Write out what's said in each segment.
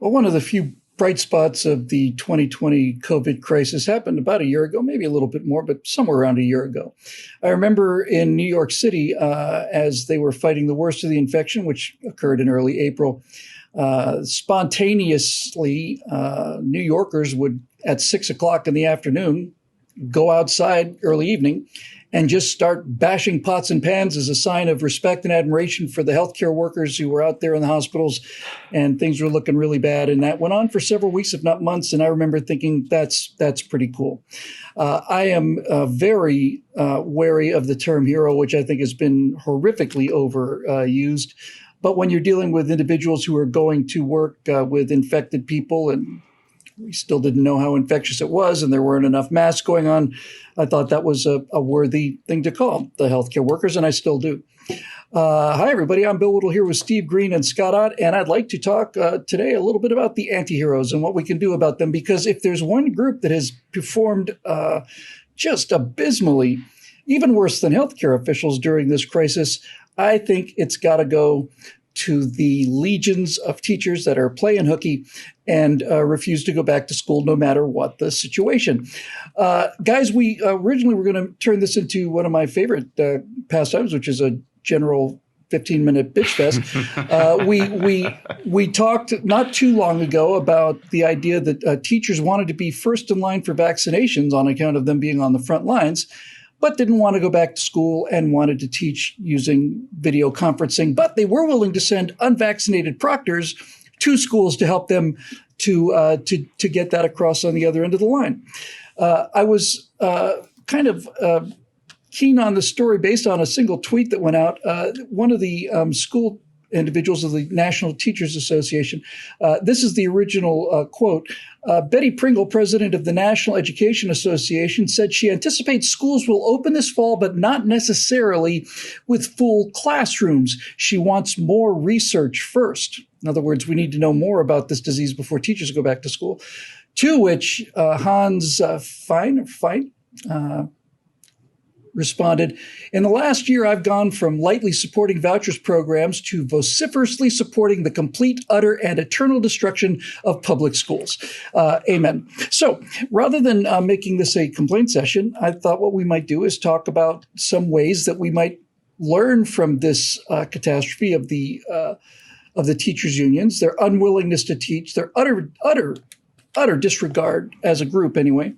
Well, one of the few bright spots of the 2020 COVID crisis happened about a year ago, maybe a little bit more, but somewhere around a year ago. I remember in New York City, as they were fighting the worst of the infection, which occurred in early April, spontaneously, New Yorkers would, at 6 o'clock in the afternoon, go outside early evening and just start bashing pots and pans as a sign of respect and admiration for the healthcare workers who were out there in the hospitals, and things were looking really bad. And that went on for several weeks, if not months. And I remember thinking, that's pretty cool. I am very wary of the term hero, which I think has been horrifically overused. But when you're dealing with individuals who are going to work with infected people, and we still didn't know how infectious it was, and there weren't enough masks going on, I thought that was a worthy thing to call the healthcare workers, and I still do. Hi, everybody. I'm Bill Whittle here with Steve Green and Scott Ott, and I'd like to talk today a little bit about the anti-heroes and what we can do about them, because if there's one group that has performed just abysmally, even worse than healthcare officials during this crisis, I think it's got to go to the legions of teachers that are playing hooky and refuse to go back to school no matter what the situation. Guys, we originally were going to turn this into one of my favorite pastimes, which is a general 15-minute bitch fest. We talked not too long ago about the idea that teachers wanted to be first in line for vaccinations on account of them being on the front lines, but didn't want to go back to school and wanted to teach using video conferencing. But they were willing to send unvaccinated proctors to schools to help them to get that across on the other end of the line. I was kind of keen on the story based on a single tweet that went out. One of the school individuals of the National Teachers Association. This is the original quote. Betty Pringle, president of the National Education Association, said she anticipates schools will open this fall, but not necessarily with full classrooms. She wants more research first. In other words, we need to know more about this disease before teachers go back to school. To which Hans Fein responded, in the last year, I've gone from lightly supporting vouchers programs to vociferously supporting the complete, utter, and eternal destruction of public schools. Amen. So rather than making this a complaint session, I thought what we might do is talk about some ways that we might learn from this catastrophe of the teachers' unions, their unwillingness to teach, their utter disregard as a group anyway,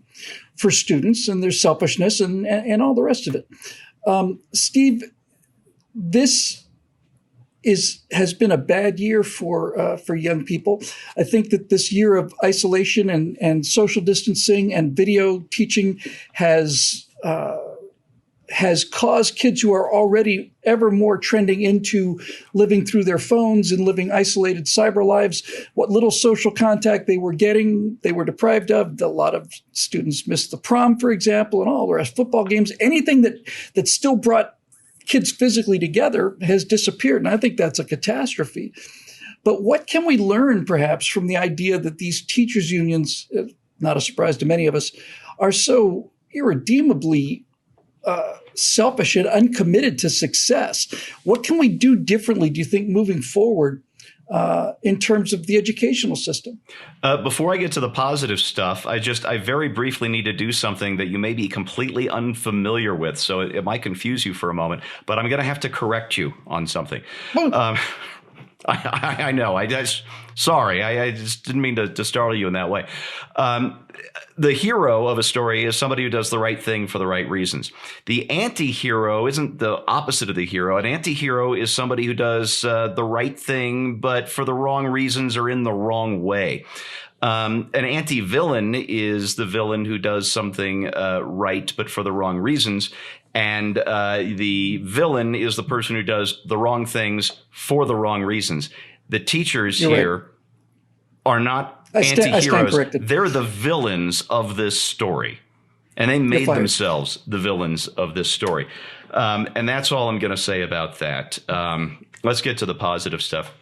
for students, and their selfishness and all the rest of it. Steve, this has been a bad year for young people. I think that this year of isolation and social distancing and video teaching has caused kids who are already ever more trending into living through their phones and living isolated cyber lives. What little social contact they were getting, they were deprived of. A lot of students missed the prom, for example, and all the rest, football games. Anything that still brought kids physically together has disappeared, and I think that's a catastrophe. But what can we learn, perhaps, from the idea that these teachers' unions, not a surprise to many of us, are so irredeemably selfish and uncommitted to success? What can we do differently, do you think, moving forward in terms of the educational system? Before I get to the positive stuff, I very briefly need to do something that you may be completely unfamiliar with. So it might confuse you for a moment, but I'm going to have to correct you on something. I know. Sorry. I just didn't mean to startle you in that way. The hero of a story is somebody who does the right thing for the right reasons. The anti-hero isn't the opposite of the hero. An anti-hero is somebody who does the right thing, but for the wrong reasons or in the wrong way. An anti-villain is the villain who does something right, but for the wrong reasons. And the villain is the person who does the wrong things for the wrong reasons. The teachers here are not anti-heroes. They're the villains of this story. And they made themselves the villains of this story. And that's all I'm going to say about that. Let's get to the positive stuff.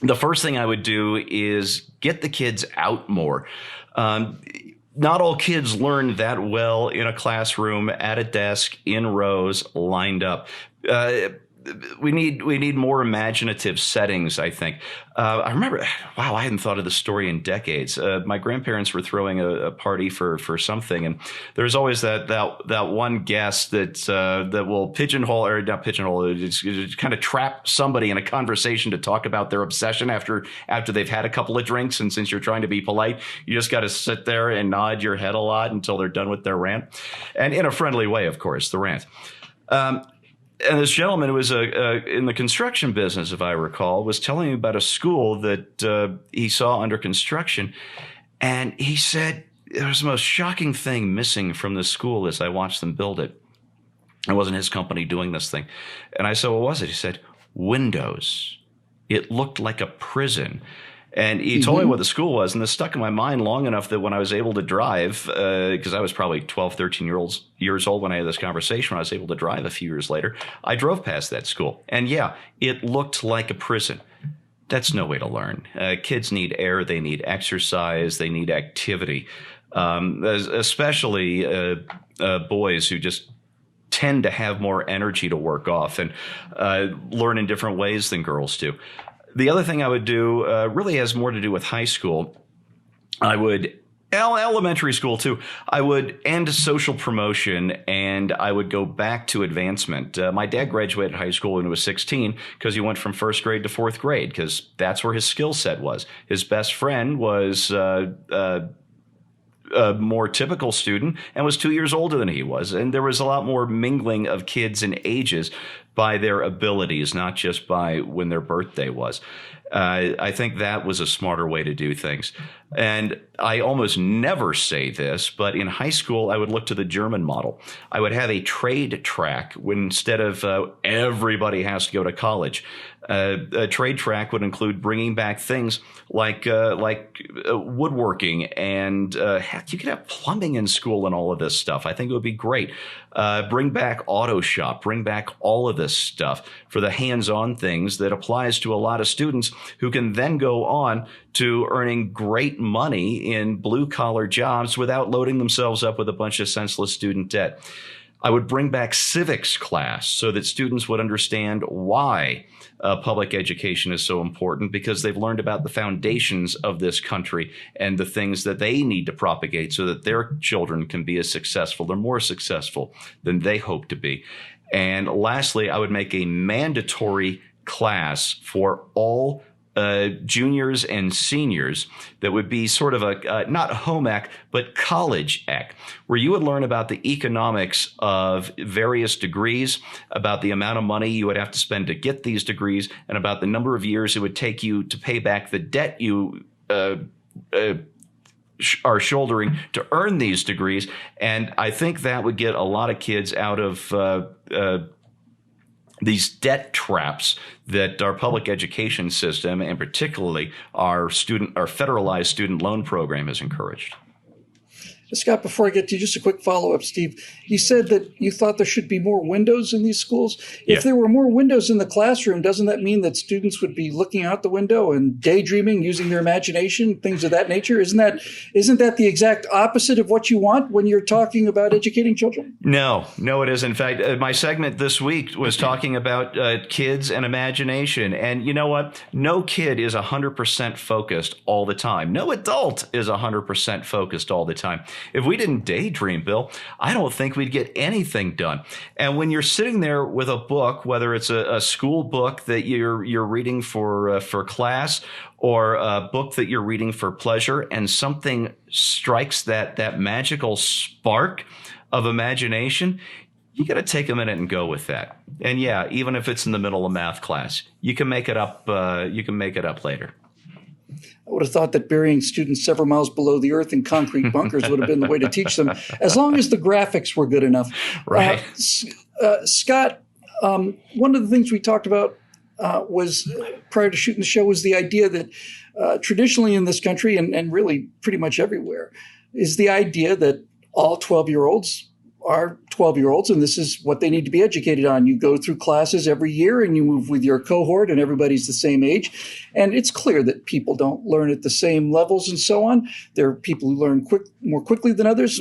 The first thing I would do is get the kids out more. Not all kids learn that well in a classroom, at a desk, in rows, lined up. we need more imaginative settings, I think. I remember, wow, I hadn't thought of this story in decades. My grandparents were throwing a party for something, and there's always that one guest that will pigeonhole, or not pigeonhole, just kind of trap somebody in a conversation to talk about their obsession after they've had a couple of drinks. And since you're trying to be polite, you just got to sit there and nod your head a lot until they're done with their rant, and in a friendly way, of course, the rant. And this gentleman was in the construction business, if I recall, was telling me about a school that he saw under construction. And he said, there was the most shocking thing missing from the school as I watched them build it. It wasn't his company doing this thing. And I said, what was it? He said, windows. It looked like a prison. And he told me what the school was, and this stuck in my mind long enough that when I was able to drive, because I was probably 12, 13 years old when I had this conversation, when I was able to drive a few years later, I drove past that school. And yeah, it looked like a prison. That's no way to learn. Kids need air, they need exercise, they need activity, especially boys who just tend to have more energy to work off and learn in different ways than girls do. The other thing I would do really has more to do with high school. I would, elementary school too, I would end social promotion and I would go back to advancement. My dad graduated high school when he was 16 because he went from first grade to fourth grade because that's where his skill set was. His best friend was a more typical student and was 2 years older than he was. And there was a lot more mingling of kids and ages by their abilities, not just by when their birthday was. I think that was a smarter way to do things. And I almost never say this, but in high school, I would look to the German model. I would have a trade track when instead of everybody has to go to college. A trade track would include bringing back things like woodworking and heck, you could have plumbing in school and all of this stuff. I think it would be great. Bring back auto shop, bring back all of this stuff for the hands-on things that applies to a lot of students who can then go on to earning great money in blue-collar jobs without loading themselves up with a bunch of senseless student debt. I would bring back civics class so that students would understand why public education is so important, because they've learned about the foundations of this country and the things that they need to propagate so that their children can be as successful or more successful than they hope to be. And lastly, I would make a mandatory class for all juniors and seniors that would be sort of a not home ec, but college ec, where you would learn about the economics of various degrees, about the amount of money you would have to spend to get these degrees, and about the number of years it would take you to pay back the debt you are shouldering to earn these degrees. And I think that would get a lot of kids out of these debt traps that our public education system, and particularly our federalized student loan program, has encouraged. Scott, before I get to you, just a quick follow-up, Steve. You said that you thought there should be more windows in these schools. If there were more windows in the classroom, doesn't that mean that students would be looking out the window and daydreaming, using their imagination, things of that nature? Isn't that the exact opposite of what you want when you're talking about educating children? No, it is. In fact, my segment this week was talking about kids and imagination. And you know what? No kid is 100% focused all the time. No adult is 100% focused all the time. If we didn't daydream, Bill, I don't think we'd get anything done. And when you're sitting there with a book, whether it's a school book that you're reading for class, or a book that you're reading for pleasure, and something strikes that magical spark of imagination, you got to take a minute and go with that. And yeah, even if it's in the middle of math class, you can make it up. You can make it up later. I would have thought that burying students several miles below the earth in concrete bunkers would have been the way to teach them, as long as the graphics were good enough. Right. Scott, one of the things we talked about was prior to shooting the show was the idea that traditionally in this country, and really pretty much everywhere, is the idea that all 12-year-olds are 12-year-olds, and this is what they need to be educated on. You go through classes every year, and you move with your cohort, and everybody's the same age. And it's clear that people don't learn at the same levels and so on. There are people who learn more quickly than others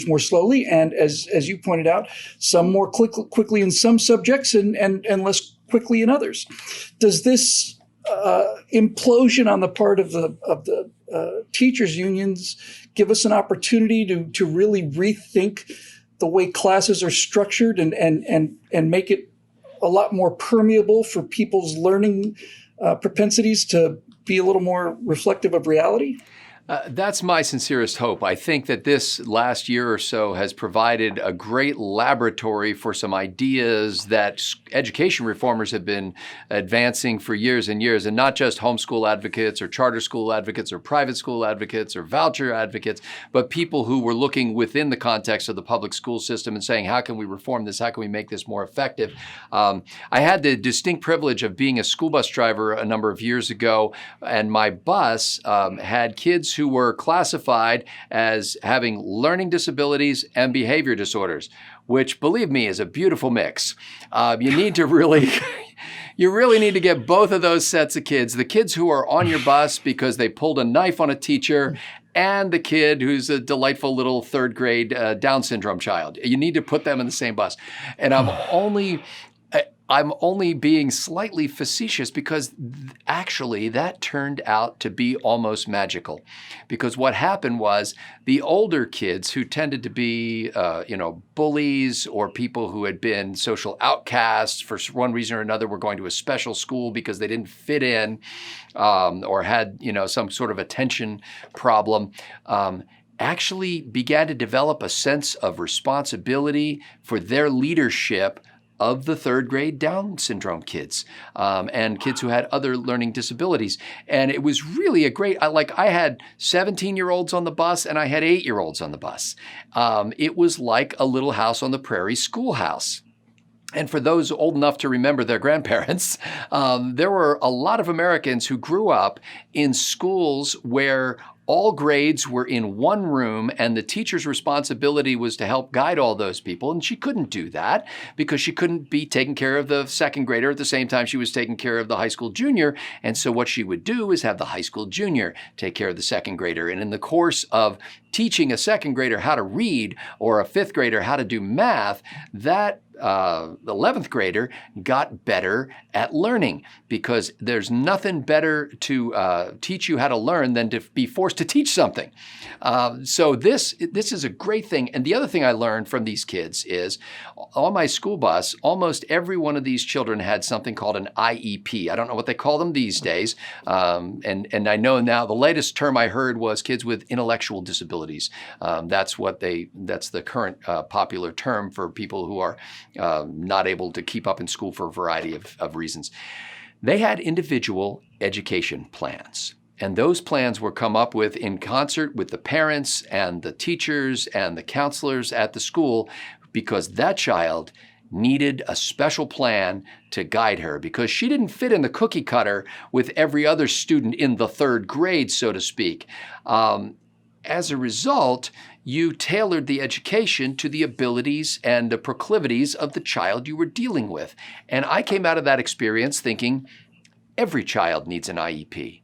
more slowly. And as you pointed out, some more quickly in some subjects and less quickly in others. Does this implosion on the part of the teachers unions give us an opportunity to really rethink the way classes are structured and make it a lot more permeable for people's learning propensities to be a little more reflective of reality? That's my sincerest hope. I think that this last year or so has provided a great laboratory for some ideas that education reformers have been advancing for years and years, and not just homeschool advocates or charter school advocates or private school advocates or voucher advocates, but people who were looking within the context of the public school system and saying, how can we reform this? How can we make this more effective? I had the distinct privilege of being a school bus driver a number of years ago, and my bus had kids who were classified as having learning disabilities and behavior disorders, which, believe me, is a beautiful mix. You need to really... You really need to get both of those sets of kids, the kids who are on your bus because they pulled a knife on a teacher, and the kid who's a delightful little third grade Down syndrome child. You need to put them in the same bus. And I'm only being slightly facetious because actually that turned out to be almost magical. Because what happened was the older kids who tended to be, bullies or people who had been social outcasts for one reason or another were going to a special school because they didn't fit in or had, some sort of attention problem, actually began to develop a sense of responsibility for their leadership of the third grade Down syndrome kids and kids who had other learning disabilities. And it was really a great, I had 17-year-olds on the bus and I had 8-year-olds on the bus. It was like a little house on the prairie schoolhouse. And for those old enough to remember their grandparents, there were a lot of Americans who grew up in schools where all grades were in one room and the teacher's responsibility was to help guide all those people. And she couldn't do that because she couldn't be taking care of the second grader at the same time she was taking care of the high school junior. And so what she would do is have the high school junior take care of the second grader. And in the course of teaching a second grader how to read or a fifth grader how to do math, that 11th grader got better at learning because there's nothing better to teach you how to learn than to be forced to teach something. So this is a great thing. And the other thing I learned from these kids is on my school bus, almost every one of these children had something called an IEP. I don't know what they call them these days. And I know now the latest term I heard was kids with intellectual disabilities. That's the current popular term for people who are not able to keep up in school for a variety of reasons. They had individual education plans. And those plans were come up with in concert with the parents and the teachers and the counselors at the school because that child needed a special plan to guide her because she didn't fit in the cookie cutter with every other student in the third grade, so to speak. As a result, you tailored the education to the abilities and the proclivities of the child you were dealing with. And I came out of that experience thinking every child needs an IEP.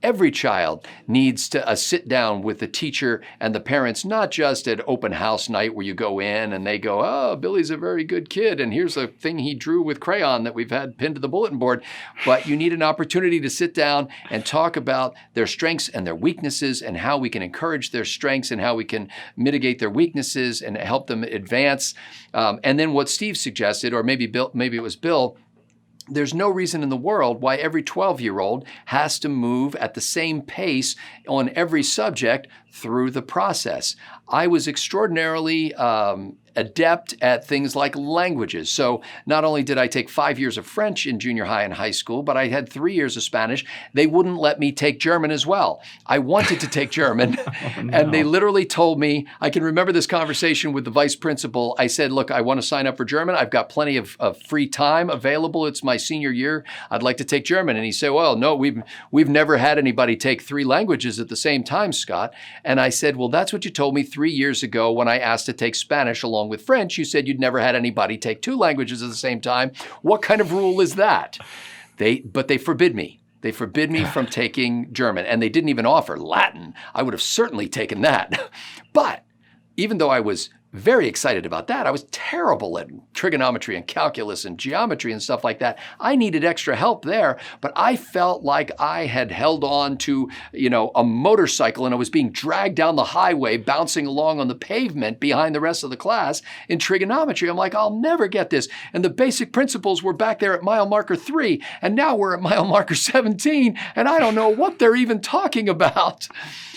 Every child needs to sit down with the teacher and the parents, not just at open house night where you go in and they go, oh, Billy's a very good kid and here's a thing he drew with crayon that we've had pinned to the bulletin board. But you need an opportunity to sit down and talk about their strengths and their weaknesses and how we can encourage their strengths and how we can mitigate their weaknesses and help them advance. And then what Steve suggested, or maybe it was Bill, there's no reason in the world why every 12-year-old has to move at the same pace on every subject through the process. I was extraordinarily adept at things like languages. So not only did I take 5 years of French in junior high and high school, but I had 3 years of Spanish. They wouldn't let me take German as well. I wanted to take German. And they literally told me, I can remember this conversation with the vice principal. I said, look, I want to sign up for German. I've got plenty of free time available. It's my senior year. I'd like to take German. And he said, well, no, we've never had anybody take 3 languages at the same time, Scott. And I said, well, that's what you told me 3 years ago when I asked to take Spanish along with French. You said you'd never had anybody take 2 languages at the same time. What kind of rule is that? But they forbid me. They forbid me from taking German, and they didn't even offer Latin. I would have certainly taken that. But even though I was very excited about that. I was terrible at trigonometry and calculus and geometry and stuff like that. I needed extra help there, but I felt like I had held on to, a motorcycle and I was being dragged down the highway, bouncing along on the pavement behind the rest of the class in trigonometry. I'm like, I'll never get this. And the basic principles were back there at mile marker 3, and now we're at mile marker 17, and I don't know what they're even talking about.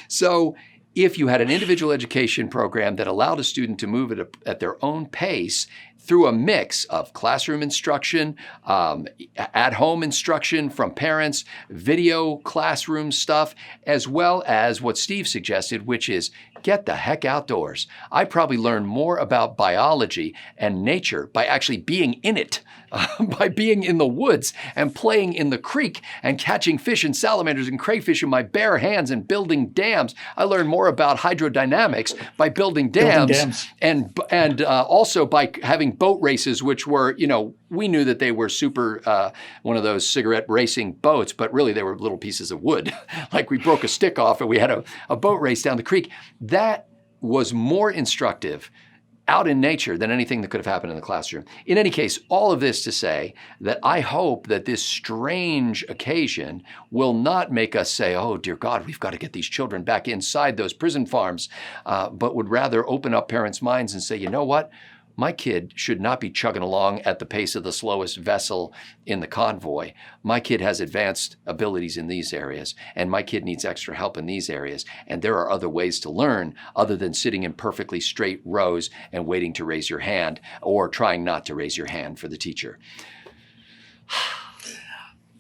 So if you had an individual education program that allowed a student to move at their own pace through a mix of classroom instruction, at-home instruction from parents, video classroom stuff, as well as what Steve suggested, which is get the heck outdoors. I probably learned more about biology and nature by actually being in it, by being in the woods and playing in the creek and catching fish and salamanders and crayfish in my bare hands and building dams. I learned more about hydrodynamics by building dams. And also by having boat races, which were, we knew that they were super, one of those cigarette racing boats, but really they were little pieces of wood. Like we broke a stick off and we had a boat race down the creek. That was more instructive out in nature than anything that could have happened in the classroom. In any case, all of this to say that I hope that this strange occasion will not make us say, oh, dear God, we've got to get these children back inside those prison farms, but would rather open up parents' minds and say, you know what? My kid should not be chugging along at the pace of the slowest vessel in the convoy. My kid has advanced abilities in these areas, and my kid needs extra help in these areas. And there are other ways to learn other than sitting in perfectly straight rows and waiting to raise your hand or trying not to raise your hand for the teacher.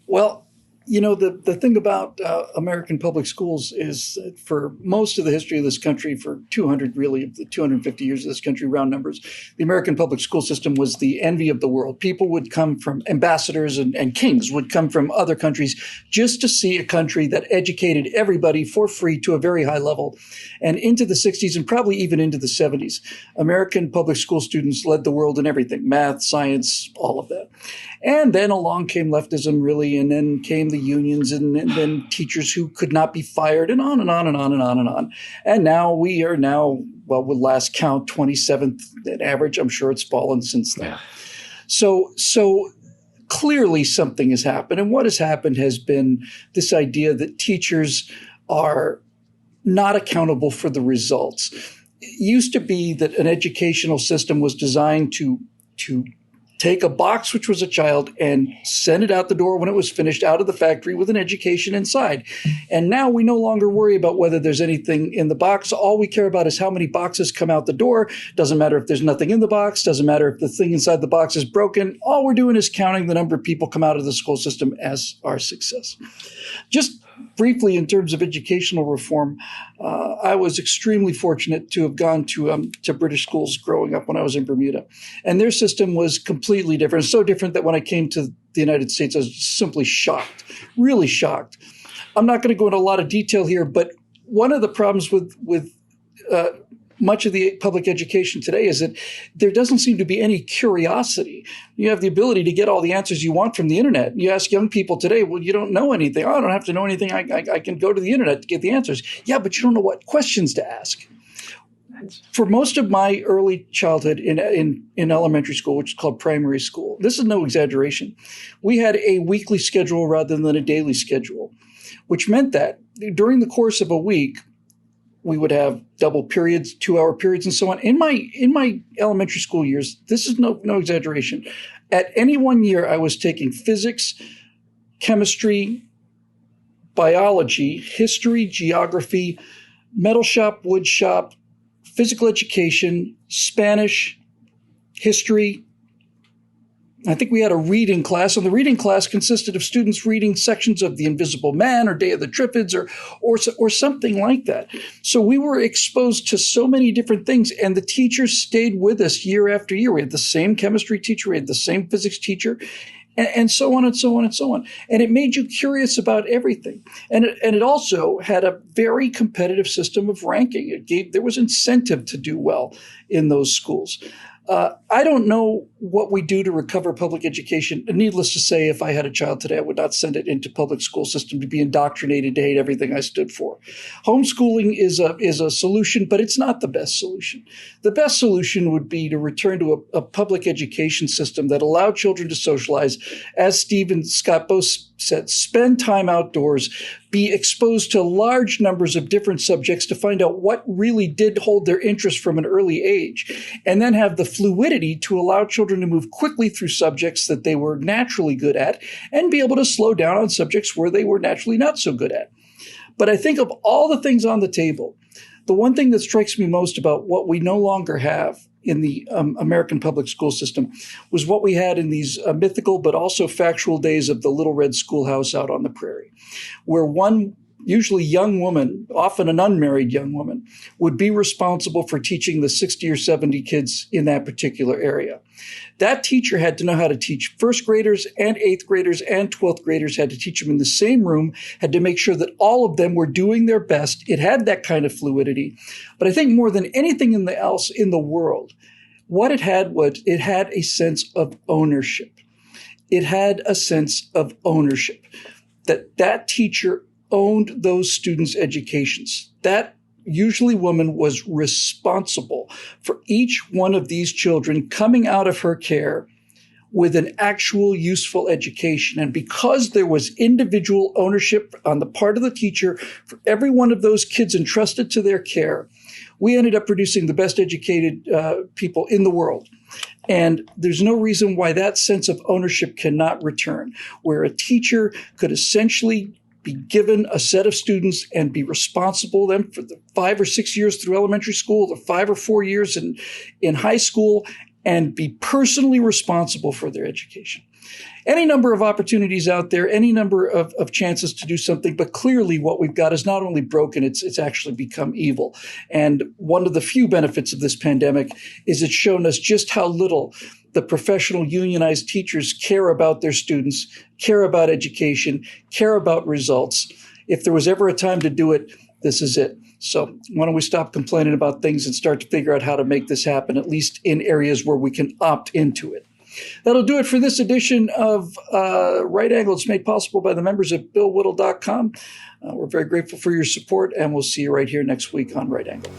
Well, the thing about American public schools is that for most of the history of this country, for 250 years of this country, round numbers, the American public school system was the envy of the world. People would come from ambassadors and kings would come from other countries just to see a country that educated everybody for free to a very high level. And into the 60s and probably even into the 70s, American public school students led the world in everything, math, science, all of that. And then along came leftism, really, and then came the unions, and then teachers who could not be fired, and on and on and on and on and on. And now we are well, with last count, 27th at average. I'm sure it's fallen since then. Yeah. So clearly something has happened. And what has happened has been this idea that teachers are not accountable for the results. It used to be that an educational system was designed to take a box, which was a child, and send it out the door when it was finished out of the factory with an education inside. And now we no longer worry about whether there's anything in the box. All we care about is how many boxes come out the door. Doesn't matter if there's nothing in the box. Doesn't matter if the thing inside the box is broken. All we're doing is counting the number of people come out of the school system as our success. Just briefly, in terms of educational reform, I was extremely fortunate to have gone to British schools growing up when I was in Bermuda. And their system was completely different. So different that when I came to the United States, I was simply shocked, really shocked. I'm not going to go into a lot of detail here, but one of the problems with much of the public education today is that there doesn't seem to be any curiosity. You have the ability to get all the answers you want from the internet. You ask young people today, well, you don't know anything. Oh, I don't have to know anything. I can go to the internet to get the answers. Yeah, but you don't know what questions to ask. For most of my early childhood in elementary school, which is called primary school, this is no exaggeration, we had a weekly schedule rather than a daily schedule, which meant that during the course of a week, we would have double periods, 2-hour periods, and so on. In my elementary school years, this is no exaggeration. At any one year, I was taking physics, chemistry, biology, history, geography, metal shop, wood shop, physical education, Spanish, history. I think we had a reading class, and the reading class consisted of students reading sections of The Invisible Man or Day of the Triffids or something like that. So we were exposed to so many different things, and the teachers stayed with us year after year. We had the same chemistry teacher, we had the same physics teacher, and so on and so on and so on. And it made you curious about everything. And it also had a very competitive system of ranking. There was incentive to do well in those schools. I don't know what we do to recover public education. Needless to say, if I had a child today, I would not send it into public school system to be indoctrinated to hate everything I stood for. Homeschooling is a solution, but it's not the best solution. The best solution would be to return to a public education system that allowed children to socialize, as Steve and Scott both said, spend time outdoors, be exposed to large numbers of different subjects to find out what really did hold their interest from an early age, and then have the fluidity to allow children to move quickly through subjects that they were naturally good at and be able to slow down on subjects where they were naturally not so good at. But I think of all the things on the table, the one thing that strikes me most about what we no longer have in the American public school system was what we had in these mythical but also factual days of the Little Red Schoolhouse out on the prairie, where one usually young woman, often an unmarried young woman, would be responsible for teaching the 60 or 70 kids in that particular area. That teacher had to know how to teach first graders and eighth graders and 12th graders, had to teach them in the same room, had to make sure that all of them were doing their best. It had that kind of fluidity. But I think more than anything else in the world, what it had was it had a sense of ownership. It had a sense of ownership, that teacher owned those students' educations. That usually woman was responsible for each one of these children coming out of her care with an actual useful education. And because there was individual ownership on the part of the teacher for every one of those kids entrusted to their care, we ended up producing the best educated people in the world. And there's no reason why that sense of ownership cannot return, where a teacher could essentially be given a set of students and be responsible then for the 5 or 6 years through elementary school, the 5 or 4 years in high school, and be personally responsible for their education. Any number of opportunities out there, any number of chances to do something, but clearly what we've got is not only broken, it's actually become evil. And one of the few benefits of this pandemic is it's shown us just how little the professional unionized teachers care about their students, care about education, care about results. If there was ever a time to do it, this is it. So why don't we stop complaining about things and start to figure out how to make this happen, at least in areas where we can opt into it. That'll do it for this edition of Right Angle. It's made possible by the members of BillWhittle.com. We're very grateful for your support, and we'll see you right here next week on Right Angle.